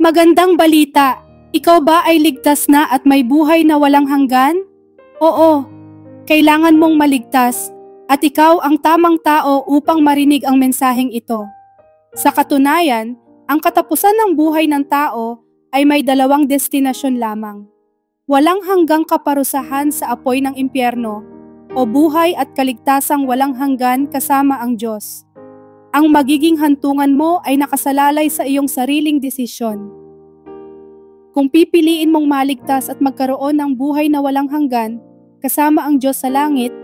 Magandang balita! Ikaw ba ay ligtas na at may buhay na walang hanggan? Oo, kailangan mong maligtas at ikaw ang tamang tao upang marinig ang mensaheng ito. Sa katunayan, ang katapusan ng buhay ng tao ay may dalawang destinasyon lamang. Walang hanggang kaparusahan sa apoy ng impyerno o buhay at kaligtasang walang hanggan kasama ang Diyos. Ang magiging hantungan mo ay nakasalalay sa iyong sariling desisyon. Kung pipiliin mong maligtas at magkaroon ng buhay na walang hanggan kasama ang Diyos sa langit,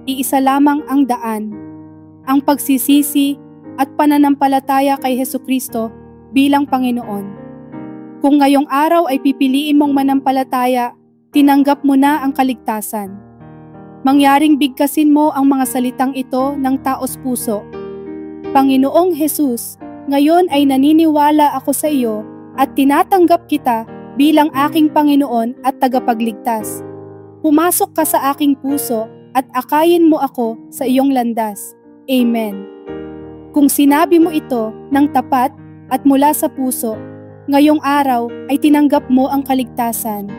iisa lamang ang daan, ang pagsisisi at pananampalataya kay Hesukristo bilang Panginoon. Kung ngayong araw ay pipiliin mong manampalataya, tinanggap mo na ang kaligtasan. Mangyaring bigkasin mo ang mga salitang ito ng taos puso. Panginoong Jesus, ngayon ay naniniwala ako sa iyo at tinatanggap kita bilang aking Panginoon at tagapagligtas. Pumasok ka sa aking puso at akayin mo ako sa iyong landas. Amen. Kung sinabi mo ito ng tapat at mula sa puso, ngayong araw ay tinanggap mo ang kaligtasan.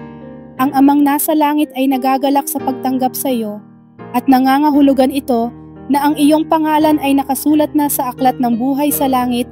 Ang Amang nasa langit ay nagagalak sa pagtanggap sa iyo at nangangahulugan ito na ang iyong pangalan ay nakasulat na sa aklat ng buhay sa langit